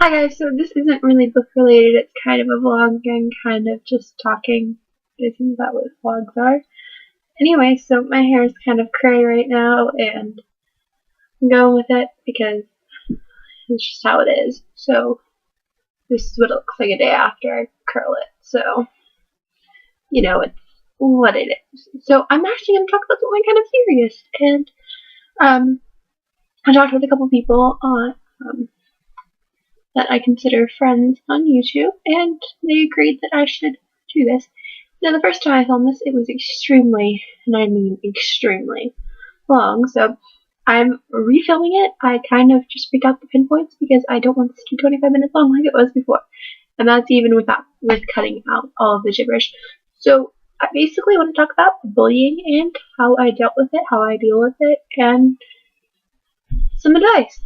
Hi guys, so this isn't really book related, it's kind of a vlog and kind of just talking. Isn't that what vlogs are? Anyway, so my hair is kind of cray right now and I'm going with it because it's just how it is. So this is what it looks like a day after I curl it. So, it's what it is. So I'm actually going to talk about something kind of serious and I talked with a couple people on that I consider friends on YouTube, and they agreed that I should do this. Now, the first time I filmed this, it was extremely, and I mean extremely, long, so I'm refilming it. I kind of just picked out the pinpoints because I don't want this to be 25 minutes long like it was before, and that's even with cutting out all of the gibberish. So I basically want to talk about bullying and how I dealt with it, how I deal with it, and some advice.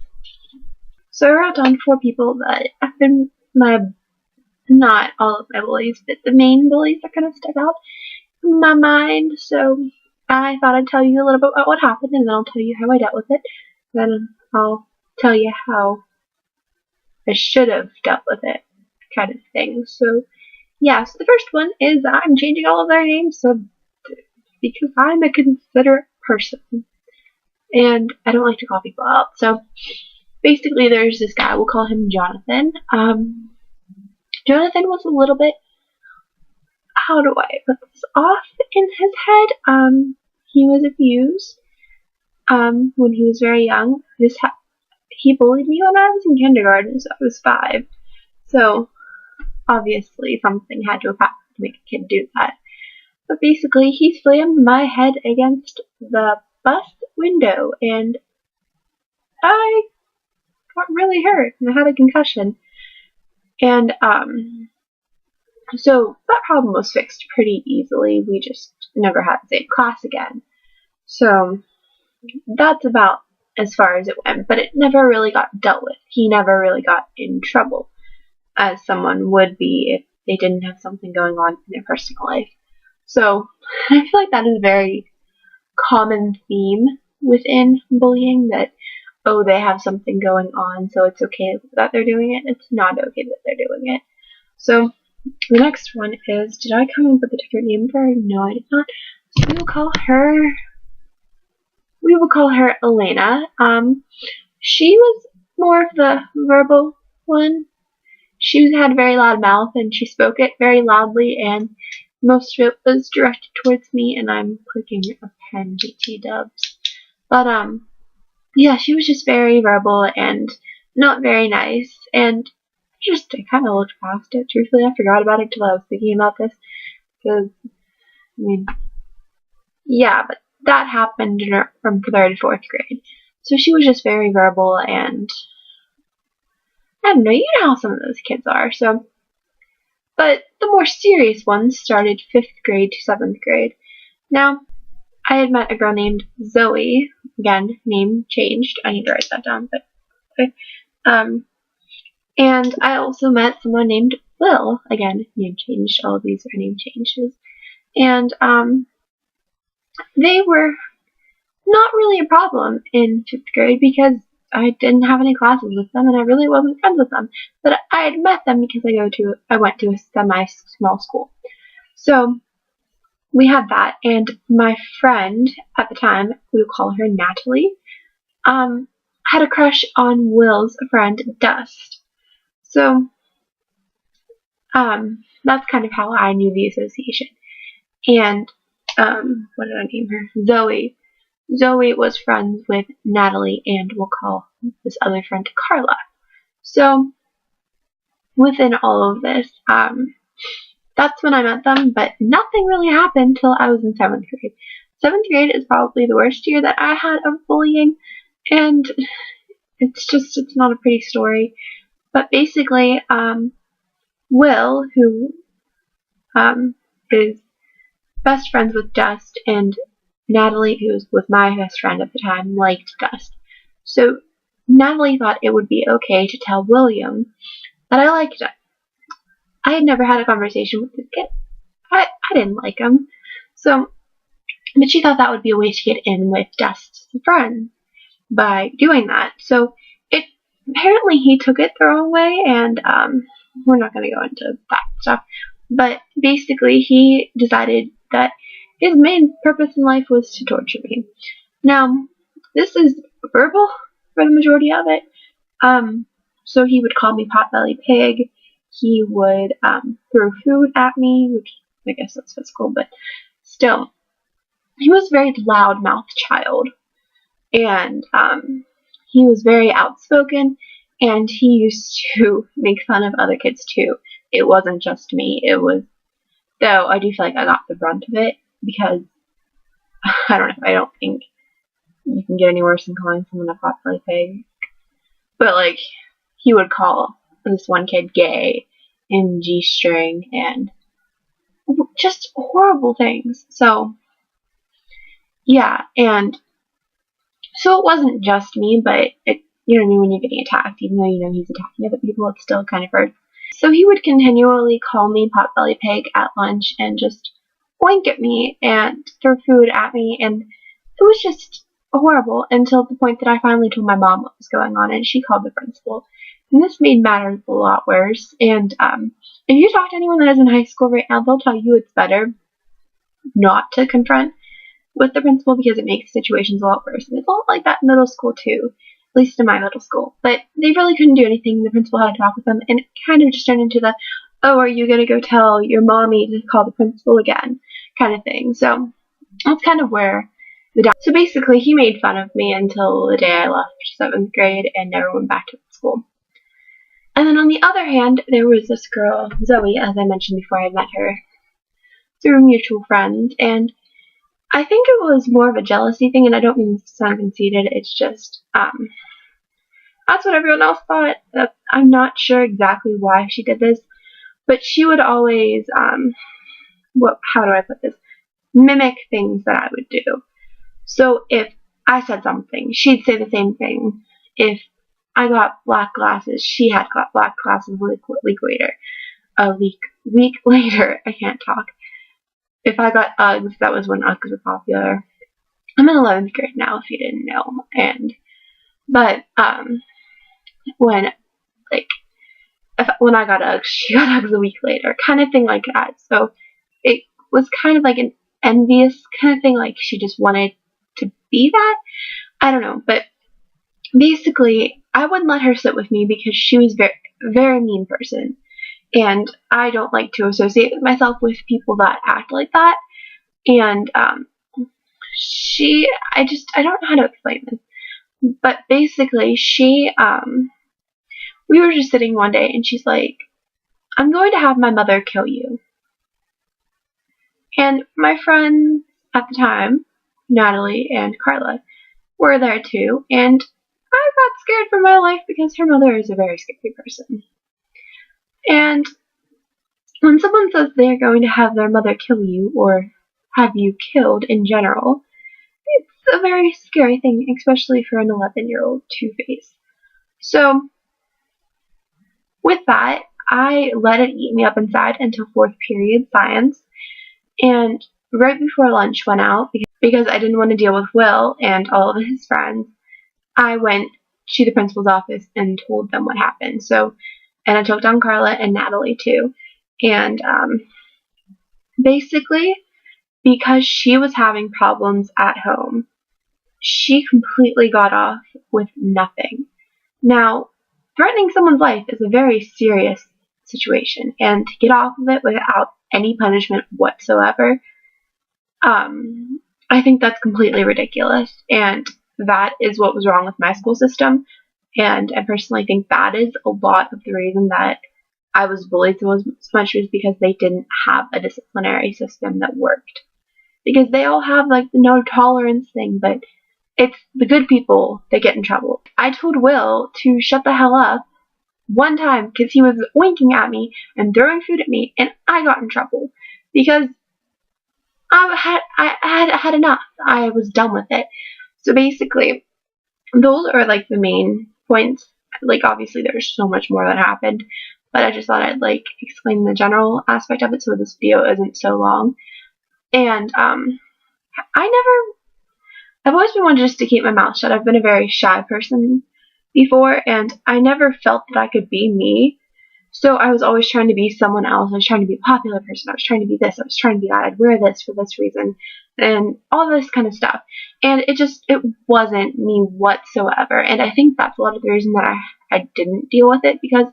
So I wrote down 4 people that have been not all of my bullies, but the main bullies that kind of stuck out in my mind. So I thought I'd tell you a little bit about what happened, and then I'll tell you how I dealt with it. Then I'll tell you how I should have dealt with it, kind of thing. So yeah, so the first one is I'm changing all of their names because I'm a considerate person, and I don't like to call people out. So basically, there's this guy, we'll call him Jonathan. Jonathan was a little bit, how do I put this, off in his head. He was abused when he was very young. He bullied me when I was in kindergarten, so I was 5. So obviously something had to have happened to make a kid do that. But basically, he slammed my head against the bus window, and I got really hurt, and I had a concussion. And so that problem was fixed pretty easily. We just never had the same class again. So that's about as far as it went, but it never really got dealt with. He never really got in trouble, as someone would be if they didn't have something going on in their personal life. So I feel like that is a very common theme within bullying, that, oh, they have something going on, so it's okay that they're doing it. It's not okay that they're doing it. So the next one is, did I come up with a different name for her? No, I did not. So we will call her Elena. She was more of the verbal one. She had a very loud mouth, and she spoke it very loudly, and most of it was directed towards me, and I'm clicking a pen, BT dubs. But, yeah, she was just very verbal and not very nice, and I kind of looked past it. Truthfully, I forgot about it until I was thinking about this, because, yeah, but that happened from 3rd to 4th grade. So she was just very verbal, and I don't know, you know how some of those kids are, so. But the more serious ones started 5th grade to 7th grade. Now, I had met a girl named Zoe, again, name changed, I need to write that down, but okay. And I also met someone named Will, again, name changed, all of these are name changes. And, they were not really a problem in 5th grade because I didn't have any classes with them, and I really wasn't friends with them. But I had met them because I went to a semi-small school. So we had that, and my friend at the time, we would call her Natalie, had a crush on Will's friend Dust. So that's kind of how I knew the association. And what did I name her? Zoe. Zoe was friends with Natalie, and we'll call this other friend Carla. So within all of this, that's when I met them, but nothing really happened till I was in 7th grade. 7th grade is probably the worst year that I had of bullying, and it's not a pretty story. But basically, Will, who is best friends with Dust, and Natalie, who was my best friend at the time, liked Dust. So Natalie thought it would be okay to tell William that I liked him. I had never had a conversation with this kid. I didn't like him. So, but she thought that would be a way to get in with Dust's friend by doing that. So it apparently he took it the wrong way, and we're not going to go into that stuff. But basically, he decided that his main purpose in life was to torture me. Now, this is verbal for the majority of it. So he would call me Potbelly Pig. He would throw food at me, which I guess that's physical, but still, he was a very loud-mouthed child, and he was very outspoken, and he used to make fun of other kids too. It wasn't just me. It was, though I do feel like I got the brunt of it, because I don't know. I don't think you can get any worse than calling someone a Potbelly Pig. But like, he would call this one kid gay in G-string and just horrible things. So yeah, and so it wasn't just me, but it, you know what I mean, when you're getting attacked, even though you know he's attacking other people, it still kind of hurts. So he would continually call me Potbelly Pig at lunch and just wink at me and throw food at me, and it was just horrible until the point that I finally told my mom what was going on, and she called the principal. And this made matters a lot worse. And if you talk to anyone that is in high school right now, they'll tell you it's better not to confront with the principal because it makes situations a lot worse. And it's a lot like that in middle school too, at least in my middle school. But they really couldn't do anything. The principal had to talk with them, and it kind of just turned into the, oh, are you going to go tell your mommy to call the principal again kind of thing. So that's kind of where so basically he made fun of me until the day I left 7th grade and never went back to school. And then on the other hand, there was this girl, Zoe, as I mentioned before. I met her through mutual friends, and I think it was more of a jealousy thing, and I don't mean to sound conceited. It's just, that's what everyone else thought. I'm not sure exactly why she did this, but she would always, how do I put this? Mimic things that I would do. So if I said something, she'd say the same thing. If I got black glasses, she had got black glasses a week later. I can't talk. If I got Uggs, that was when Uggs were popular. I'm in 11th grade now, if you didn't know. But when I got Uggs, she got Uggs a week later, kind of thing like that. So it was kind of like an envious kind of thing, like she just wanted to be that. I don't know, but basically, I wouldn't let her sit with me because she was very, very mean person, and I don't like to associate myself with people that act like that. And I don't know how to explain this, but basically, we were just sitting one day, and she's like, "I'm going to have my mother kill you." And my friends at the time, Natalie and Carla, were there too, and I got scared for my life because her mother is a very scary person. And when someone says they're going to have their mother kill you or have you killed in general, it's a very scary thing, especially for an 11-year-old to face. So with that, I let it eat me up inside until 4th period science, and right before lunch went out, because I didn't want to deal with Will and all of his friends, I went to the principal's office and told them what happened. So, and I took down Carla and Natalie too. And basically, because she was having problems at home, she completely got off with nothing. Now, threatening someone's life is a very serious situation, and to get off of it without any punishment whatsoever, I think that's completely ridiculous, and that is what was wrong with my school system. And I personally think that is a lot of the reason that I was bullied so much, was because they didn't have a disciplinary system that worked. Because they all have like the no tolerance thing, but it's the good people that get in trouble. I told Will to shut the hell up one time because he was winking at me and throwing food at me, and I got in trouble because I had enough. I was done with it. So basically, those are like the main points. Like, obviously there's so much more that happened, but I just thought I'd like explain the general aspect of it so this video isn't so long. And I've always been one just to keep my mouth shut. I've been a very shy person before, and I never felt that I could be me. So I was always trying to be someone else. I was trying to be a popular person. I was trying to be this. I was trying to be that. I'd wear this for this reason and all this kind of stuff. And it wasn't me whatsoever. And I think that's a lot of the reason that I didn't deal with it, because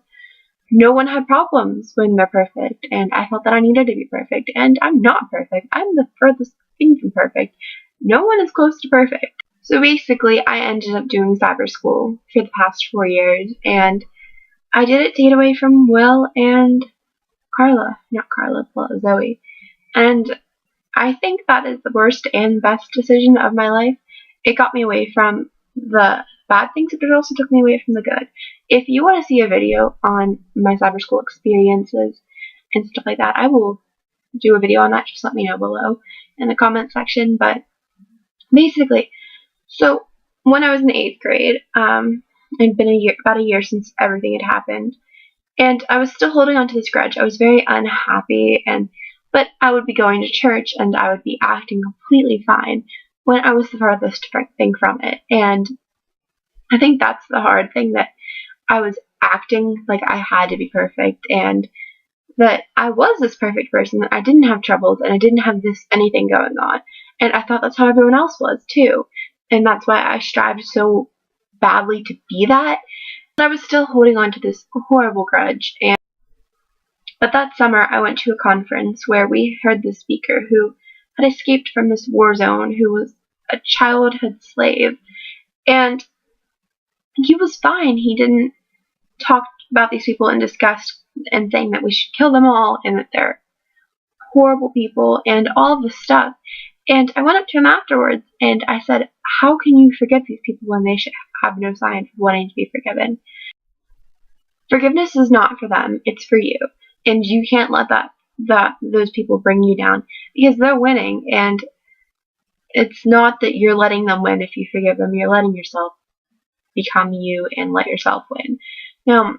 no one had problems when they're perfect. And I felt that I needed to be perfect. And I'm not perfect. I'm the furthest thing from perfect. No one is close to perfect. So basically, I ended up doing cyber school for the past 4 years, and I did it to get away from Will and Carla, not Carla, well, Zoe. And I think that is the worst and best decision of my life. It got me away from the bad things, but it also took me away from the good. If you want to see a video on my cyber school experiences and stuff like that, I will do a video on that. Just let me know below in the comment section. But basically, so when I was in 8th grade, it'd been about a year since everything had happened, and I was still holding on to this grudge. I was very unhappy, but I would be going to church and I would be acting completely fine when I was the farthest thing from it. And I think that's the hard thing, that I was acting like I had to be perfect, and that I was this perfect person, that I didn't have troubles and I didn't have anything going on. And I thought that's how everyone else was too. And that's why I strived so badly to be that. But I was still holding on to this horrible grudge. But that summer I went to a conference where we heard the speaker who had escaped from this war zone, who was a childhood slave. And he was fine. He didn't talk about these people in disgust and saying that we should kill them all and that they're horrible people and all of this stuff. And I went up to him afterwards and I said, how can you forgive these people when they should have no sign of wanting to be forgiven? Forgiveness is not for them, it's for you. And you can't let those people bring you down, because they're winning, and it's not that you're letting them win if you forgive them. You're letting yourself become you and let yourself win. Now,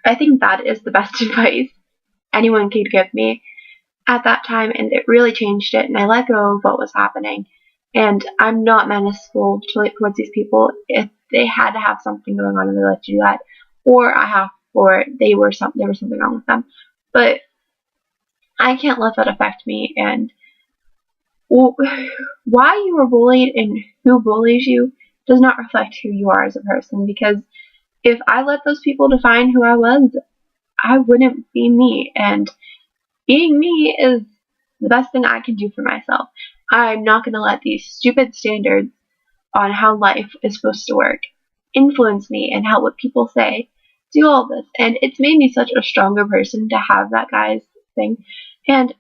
I think that is the best advice anyone could give me at that time, and it really changed it, and I let go of what was happening. And I'm not menaceful towards these people. If they had to have something going on and they let you do that, or there was something wrong with them. But I can't let that affect me, and why you were bullied and who bullies you does not reflect who you are as a person, because if I let those people define who I was, I wouldn't be me, and being me is the best thing I can do for myself. I'm not going to let these stupid standards on how life is supposed to work influence me and how what people say do all this. And it's made me such a stronger person to have that guy's thing. And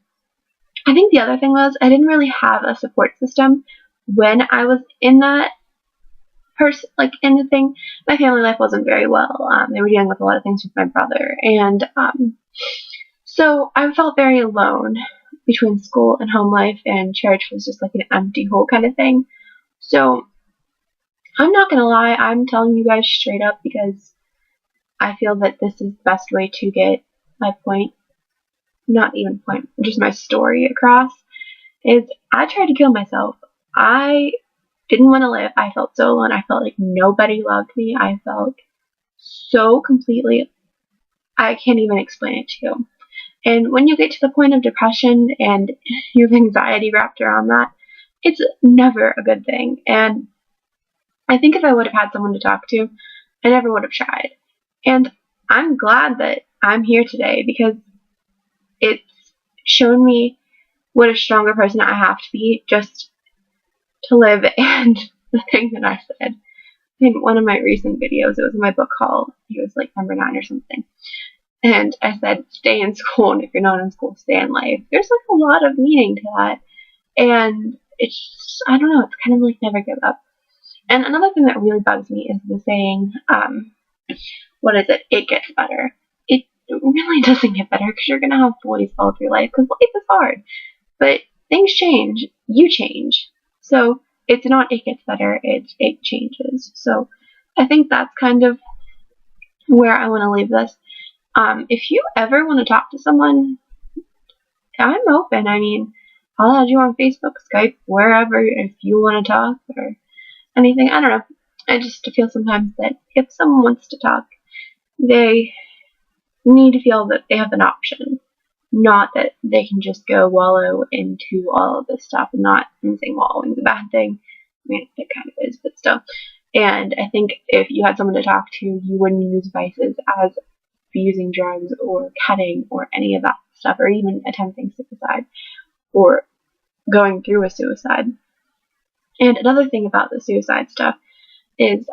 I think the other thing was, I didn't really have a support system when I was in that in the thing. My family life wasn't very well. They were dealing with a lot of things with my brother, and so I felt very alone between school and home life, and church was just like an empty hole kind of thing. So I'm not gonna lie, I'm telling you guys straight up because I feel that this is the best way to get my point, not even point, just my story across, is I tried to kill myself. I didn't want to live. I felt so alone. I felt like nobody loved me. I felt so completely, I can't even explain it to you. And when you get to the point of depression and you have anxiety wrapped around that, it's never a good thing. And I think if I would have had someone to talk to, I never would have tried. And I'm glad that I'm here today, because it's shown me what a stronger person I have to be just to live. And the thing that I said in one of my recent videos, it was in my book haul, it was like number 9 or something, and I said, stay in school, and if you're not in school, stay in life. There's like a lot of meaning to that, and it's just, I don't know, it's kind of like never give up. And another thing that really bugs me is the saying, what is it? It gets better. It really doesn't get better, because you're going to have boys all through life, because life is hard. But things change. You change. So it's not it gets better, it changes. So I think that's kind of where I want to leave this. If you ever want to talk to someone, I'm open. I mean, I'll add you on Facebook, Skype, wherever, if you want to talk or anything. I don't know. I just feel sometimes that if someone wants to talk, they need to feel that they have an option, not that they can just go wallow into all of this stuff. And not saying wallowing is a bad thing. I mean, it kind of is, but still. And I think if you had someone to talk to, you wouldn't use vices as using drugs or cutting or any of that stuff, or even attempting suicide or going through a suicide. And another thing about the suicide stuff is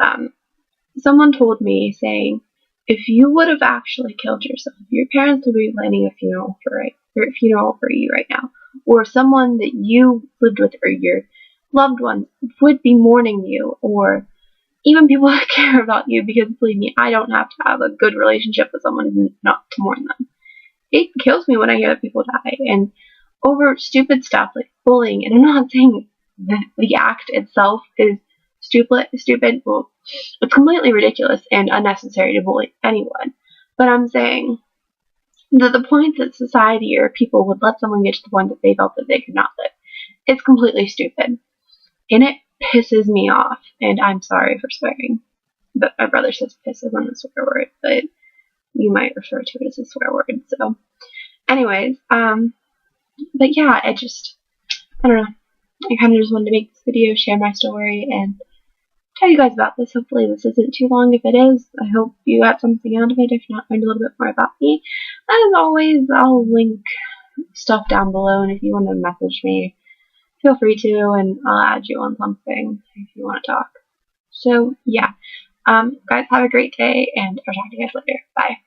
someone told me, saying, if you would have actually killed yourself, your parents would be planning a funeral for you right now, or someone that you lived with or your loved ones would be mourning you, or even people that care about you, because believe me, I don't have to have a good relationship with someone not to mourn them. It kills me when I hear that people die, and over stupid stuff like bullying. And I'm not saying that the act itself is stupid. Well, it's completely ridiculous and unnecessary to bully anyone. But I'm saying that the point that society or people would let someone get to the point that they felt that they could not live, it's completely stupid. And it pisses me off. And I'm sorry for swearing. But my brother says piss isn't a swear word, but you might refer to it as a swear word. So, anyways, but yeah, I don't know. I kind of just wanted to make this video, share my story, and tell you guys about this. Hopefully this isn't too long. If it is, I hope you got something out of it. If not, learned a little bit more about me. As always, I'll link stuff down below, and if you want to message me, feel free to, and I'll add you on something if you want to talk. So, yeah. Guys, have a great day, and I'll talk to you guys later. Bye.